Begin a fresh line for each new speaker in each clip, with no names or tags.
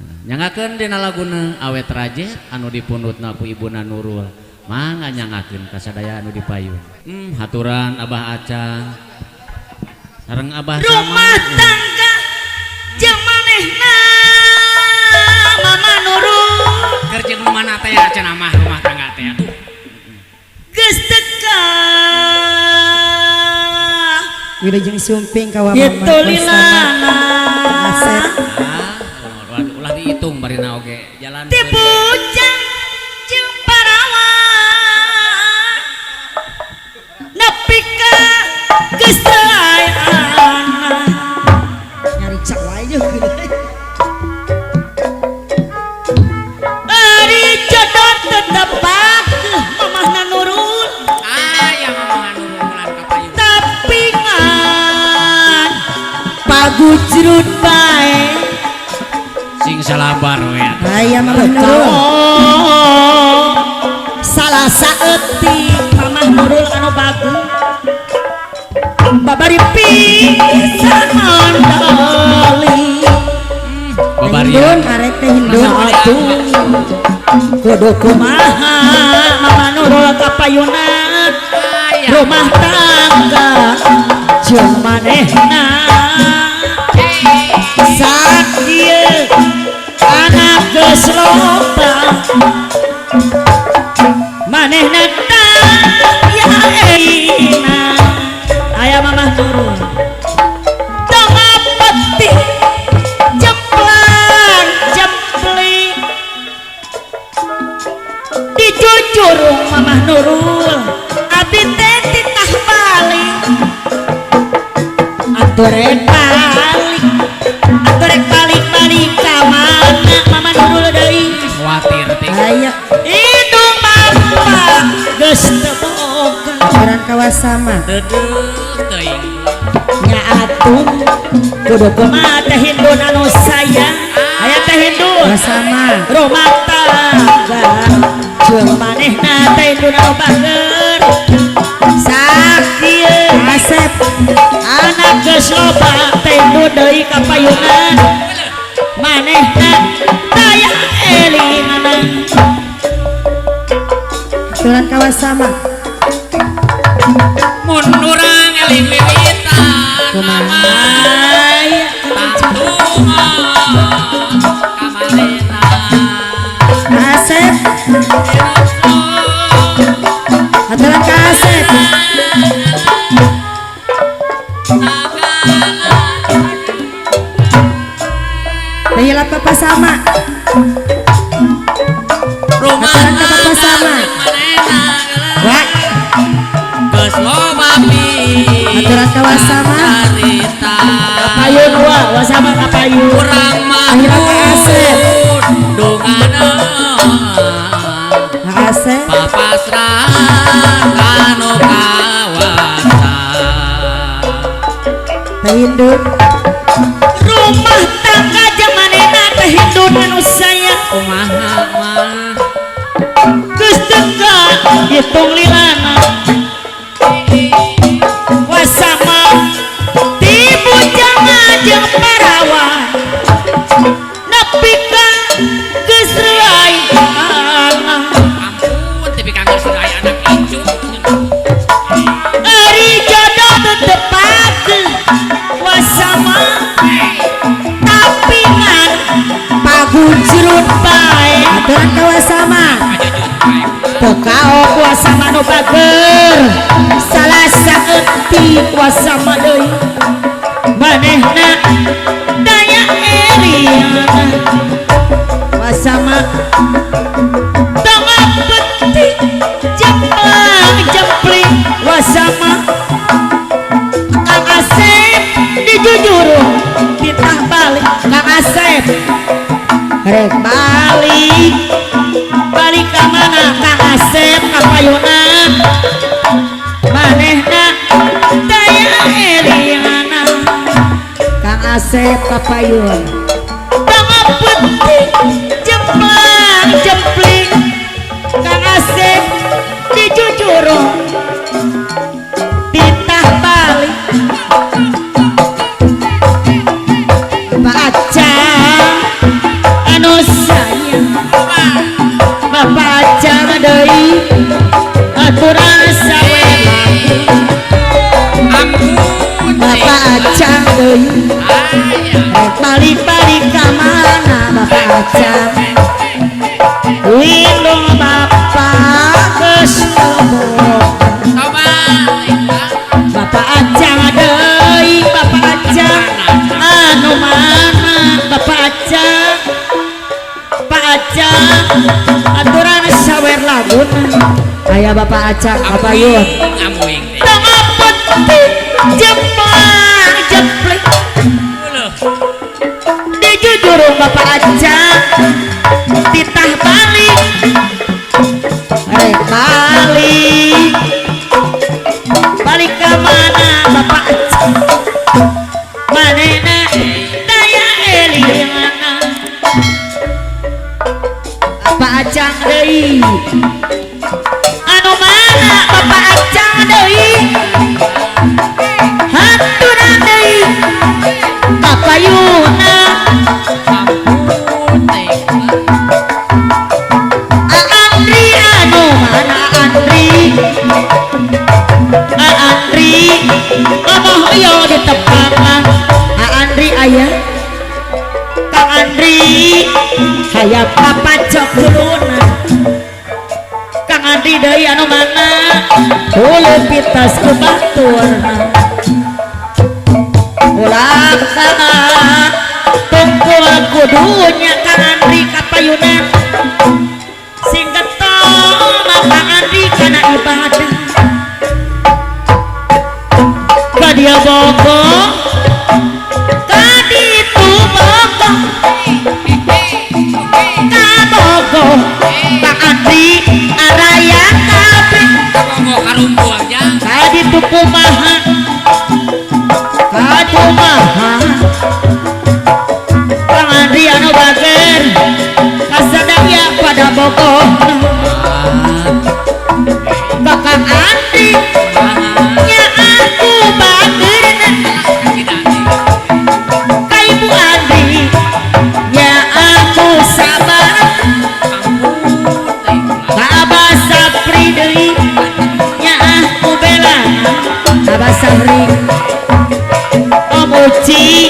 nyangakeun dina laguna awet raje anu dipundutna ku ibuna Nurul mangga nyangakeun ka sadaya anu dipayun. Haturan Abah Acang sareng Abah Sama
rumah tangga jeung manehna Mama Nurul
keur jeung nu mana teh cenah mah rumah tangga teh atuh
geus teka
wilujeng sumping ka Mama
itu lilana
Asep
ulah dihitung barina oge jalan
ti bujang jeung parawan nepi ka geus teu aya anak
nyari cak wae jeung
ari jodoh tetep mamahna Nurul
aya Mamah Nurul mulan kapayun
tapi ngan pagujrut bae
sing salabar we
aya Mama Nurul
salah saeutik Mamah Nurul anu bagus babari pisan mandali
Hindun arek teh hindun
atuh kudu kumaha Mama Nurul kapayunan rumah tangga jeung manehna sak dieu anak geus loba manehna taya eina aya Mamah Nurul tengah peti jemplang jempling dijujurung Mamah Nurul abdi teh titah balik aturek balik ka mana Mamah Nurul deui
khawatir teh
aya
hidung bapa geus teu boga
orang kawasama
deudeuh teuing
nya atuh kudu kumaha teh hindun anu sayang aya teh hindun
kawasama
rumah tangga jeung manehna teh hindun anu bager sak dieu
Asep
anak geus loba teh hindun deui kapayunan manehna daya elinana
aturan kawasama
mun urang eling wiwitan
kumaha
aya
tantungan kamarena
Asep aturan ka Asep Dahila papa sama
rumah
aturan ka papa sama
Wah, geus loba
aturan kawasama
carita
kapayun wasama kapayun
urang mah
Dahila ka Asep
dungana
ka Asep
papasrahan kanu kawasan
teh hindun
rumah tangga jeung manehna teh hindun anu sayang
kumaha mah
geus teka hitung lilana wasama ti bujang jeung parawan nepi ka geus reuy anak
ampun tapi kanggo sedaya anak incu
ari jodoh tetep pake wasama tapi ngan pagujrut bae
aturan kawasama
Pokaok wasama nu bager salah saeutik wasama deui manehna daya eliana wasama tengah peti jemplang jempling wasama Kang Asep dijujurung ditah balik Kang Asep rek balik ka mana Kang Asep kapayunan manehna daya eliana
Kang Asep kapayun
tengah peti jemplang jempling Kang Asep dijujurung ditah balik Pak Acang Acang lindung Bapak geus kebobogan Bapak Acang deui Bapak Acang anu mana Bapak Acang Pak Acang aturan sawer laguna aya Bapak Acang kapayun tong apetik jepang jeplek di jujurung Bapak Acang titah balik balik balik ke mana Bapak Acang manena daya eliana Bapak Acang deui anu mana Bapak Acang deui haturan deui kapayuna Andri anu mana Andri ngomong yo di tepangan Andri ayah Kang Andri hayap papacok kuluna Kang Andri deui anu mana hulu pitas ku baturna ulang kana tungkul kudunya Kang Andri kapayunan sing getol Kang Andri kana ibadah ka dia bogo ka ditu bogo ka bogo Kang Andri araya kabeh ka ditu kumaha ka kumaha Kang Andri anu bager kasadaya pada bogo Kang Andri nya aku bager ka Ibu Andri nya aku sabar ka Abah Sapri deui nya aku bela Abah Sapri Om Uci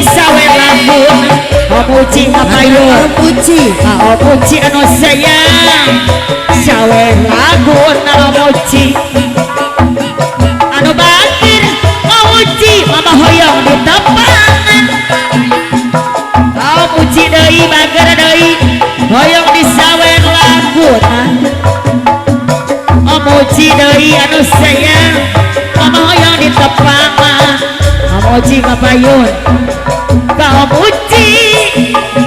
sawer lagun Om Uci kapayun Om Uci anu sayang sawer lagun Om Uci anu bakir Om Uci mama hoyong di tepangan Om Uci deui bager deui hoyong di sawer lagun Om Uci deui anu sayang mama hoyong di tepangan Om Uci kapayun ka Om Uci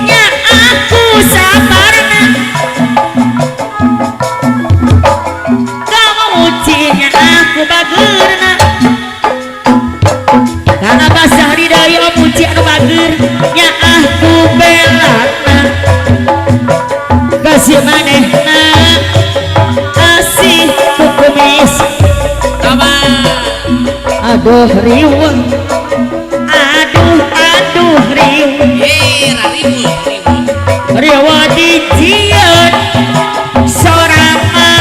nya aku sabarna ka Om Uci nya aku bageurna kana basahri deui Om Uci anu bager nya aku belana kasih manehna kasih kukumis aduh riweuh aduh riweuh riweuh dijieun sorama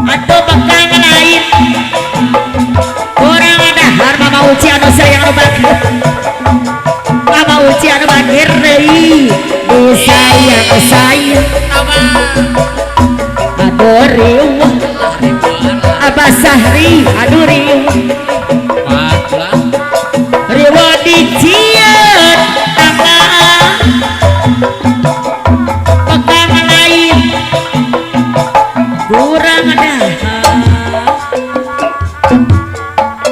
atuh bekang lain urang dahar Mama Uci anu sayang anu bagir Mama Uci anu bagir deui disayang aduh riweuh Abah Sahri aduh riweuh riweuh dijieun bekang lain kurang dahar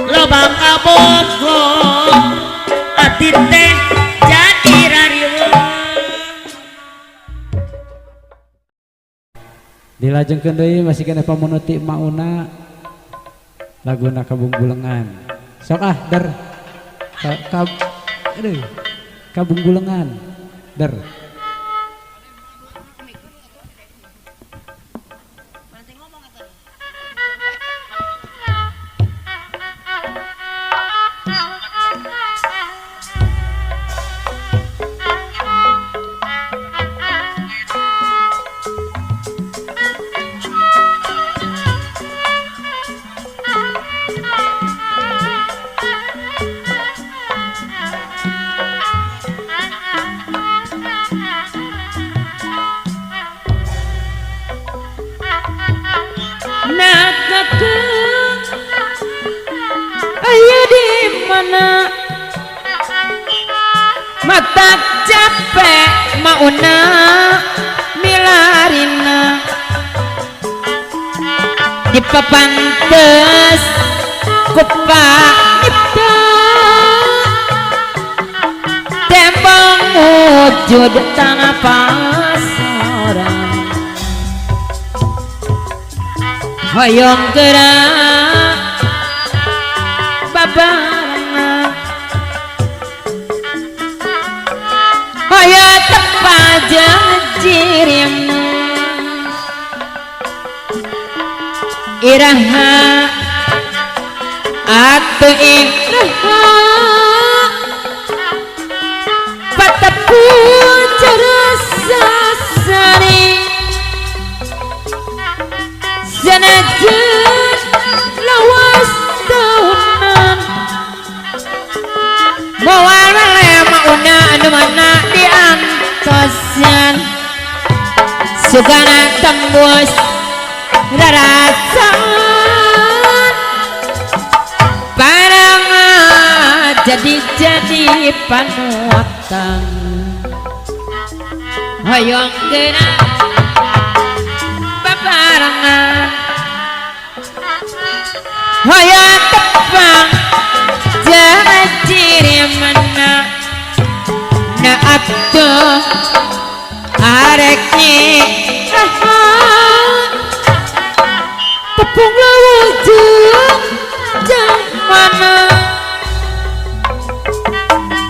loba kabogo ati teh jadi rariweuh
dilajengkeun deui masih kena pamunuti mauna laguna kabungbulengan sok der kabungbulengan der
mana mata capek mauna milarina dipapantes kupak nipta tembang wujud tanah pasaran hoyong gerak babarana hoya tepajang jirim iraha atu iraha patapu cerasa sari senajan lawas tahunan bawal mauna anu mana diantosan sugana tembus rarasan barang jadi panutan hoyong gerak babarangan hoyong tepang jangan ciri mana na abdo areknya tepung lawujud jang mana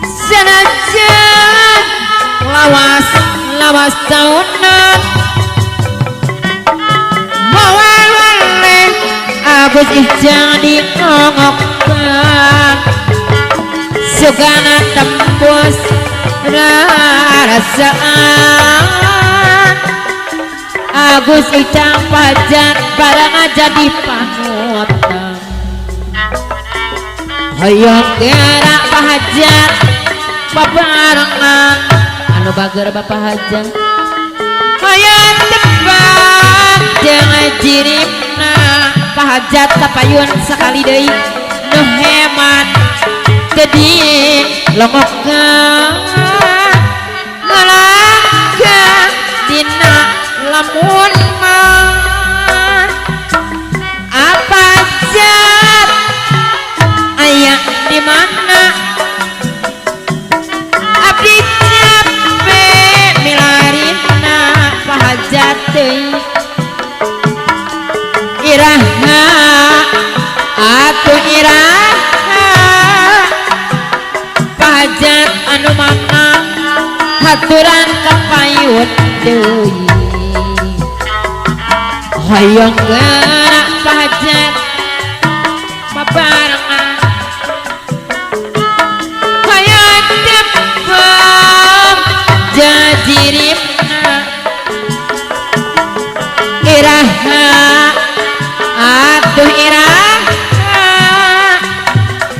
senajan lawas tahunan mawale abus ijang diongokkan sugana tembus rasaan Agus ijang pajat barang jadi panutan hoyong gerak pahajat babarangan anu bager bapak hajat hoyong tebak jangan jiripna pahajat tapayun sekali deui nu hemat jadi longokan ngalangka dina lamun man apa jat aya di mana abdi capek milarina pahajat deui iraha atuh iraha pahajat anu mana haturan kapayun deui hoyong gerak pahajat babarangan hoyong tepang jajiripna iraha atuh iraha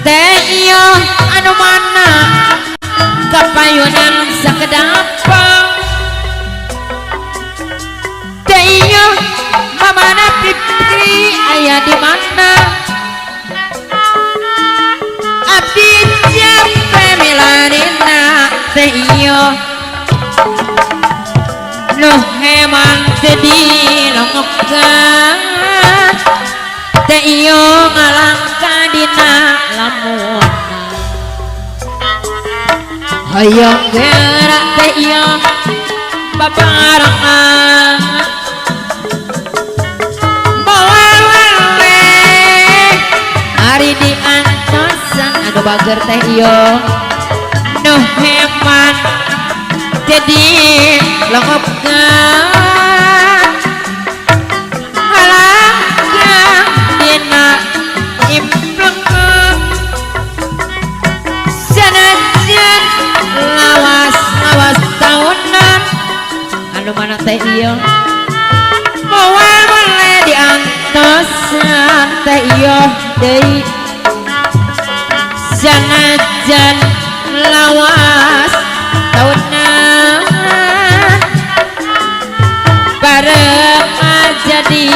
teh iyo anu mana kapayunan sakedapang teh iyo mamana pipri aya di mana abdi capek milarina teh iyo nu heman jadi longokan teh iyo ngalangka dina lamun hoyong gerak teh iyo babarangan hari diantosan anu bager teh iyo nu heman jadi longokan halangga dina impleng senajan lawas tahunan anu mana teh iyo moal diantosan teh iyo deui sanajan lawas tahunan bareng jadi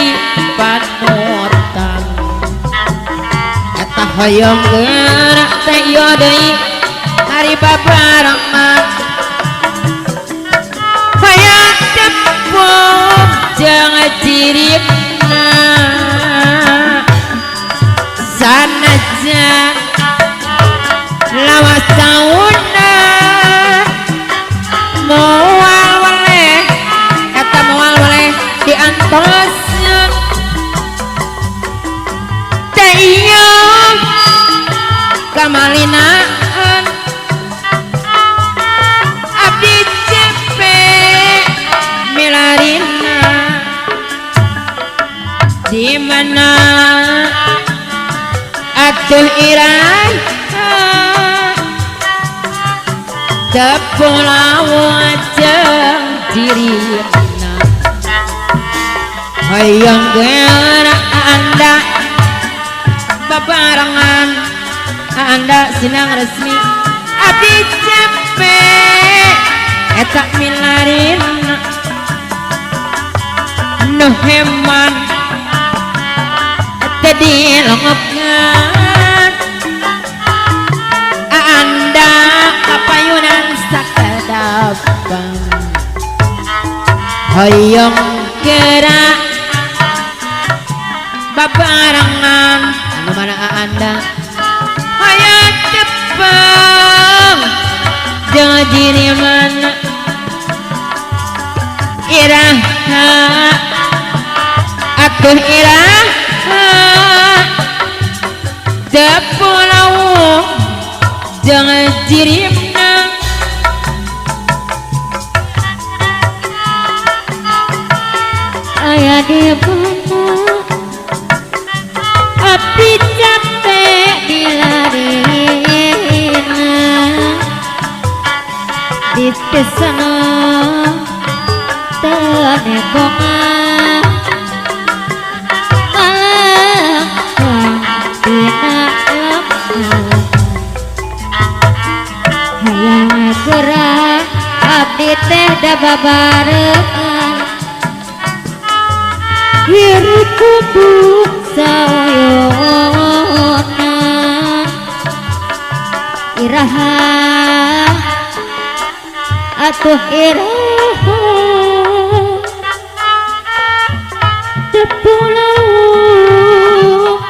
panutan eta hoyong gerak teh ayo deui hari babarengan hayang tepung jeung ciripna sanajan lawas sauna moal waleh kata moal waleh diantosnya teh iya kamalinaan abdi cepe milarina di mana atuh irai tepung lawan jeung ciripna hayang geura anda babarengan anda sinang resmi abdi cepe eta milarina nu heman tadi lengepkeun anda kapayunan sakadapan hayang geura babarengan anu mana anda hayang tepung jeung jiriman iraha atuh iraha tepung lawuh jeung jiripna aya di mana abdi capek dilarina di kesana tenebongan malangkang dina lemah hayang gerak abdi teh da babarengan hirup kubuk saoyona iraha atuh iraha tepung lawuh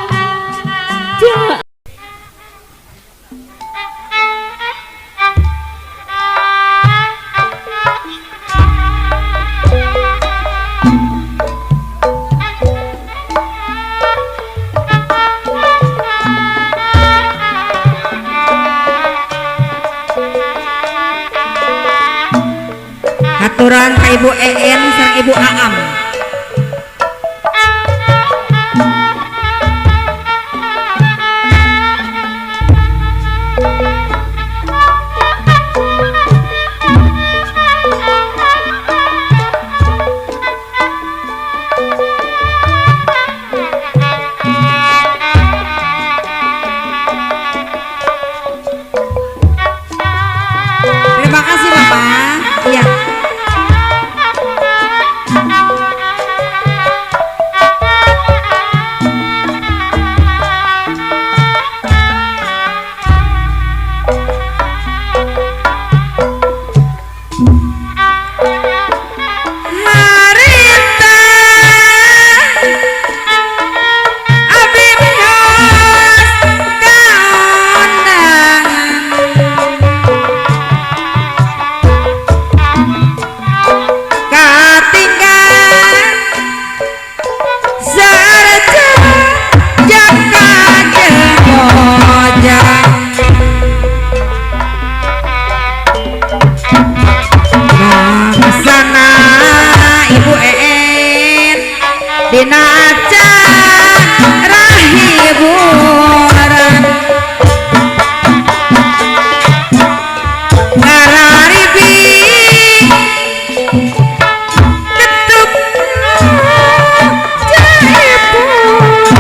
Haturan ka Ibu EN sareng Ibu Aam. Terima kasih Bapak. Iya. Dina acara hiburan ngararibi ketuk jaipun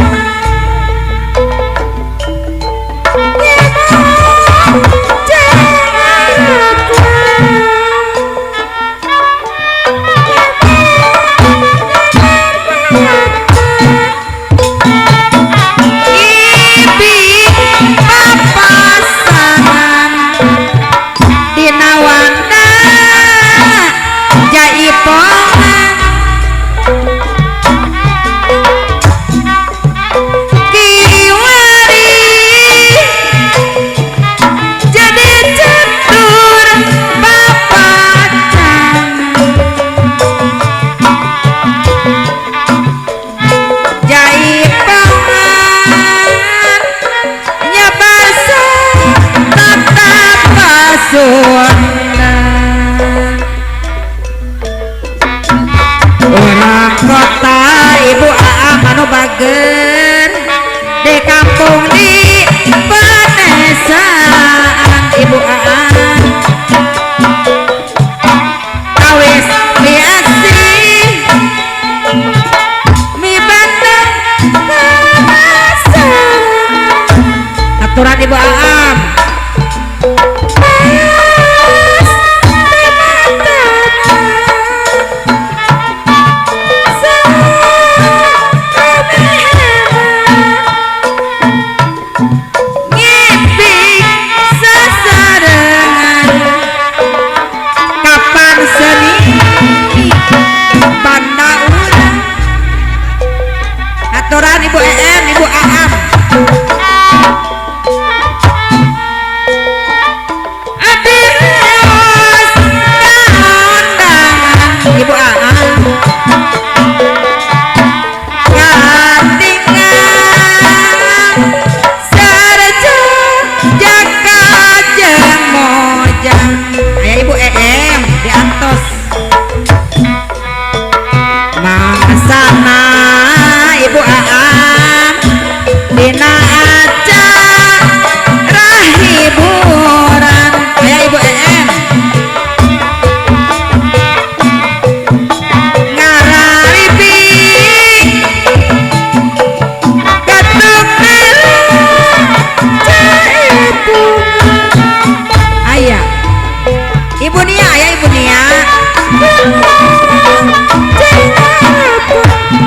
Ibu Nia ya Ibu Nia.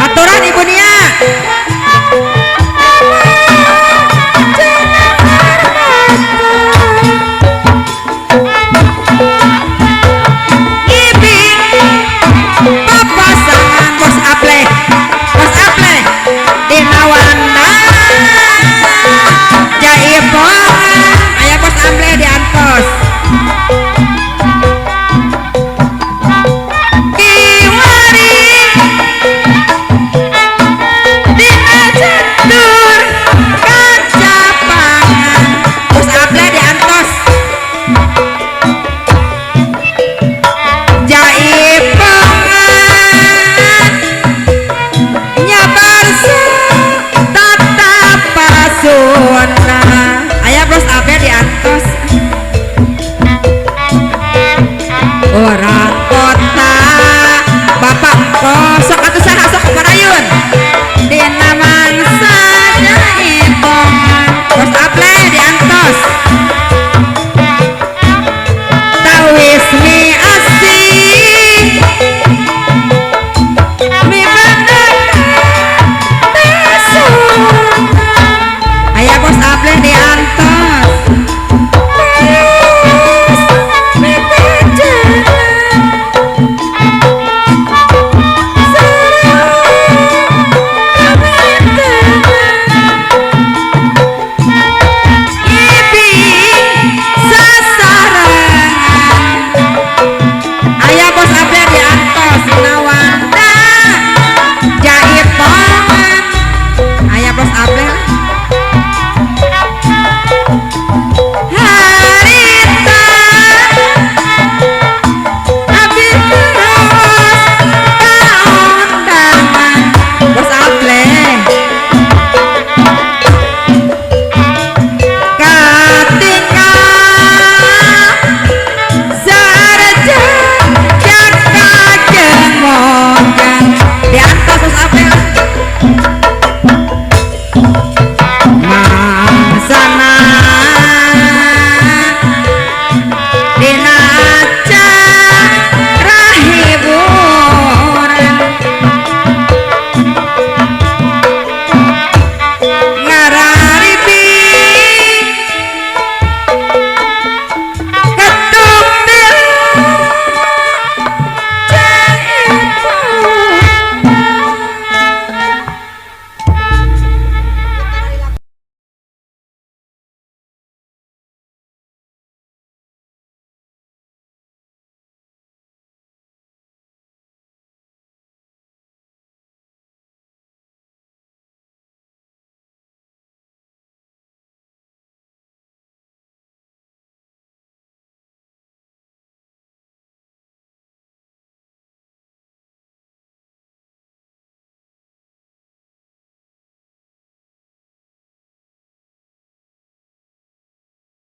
Aturan Ibu Nia.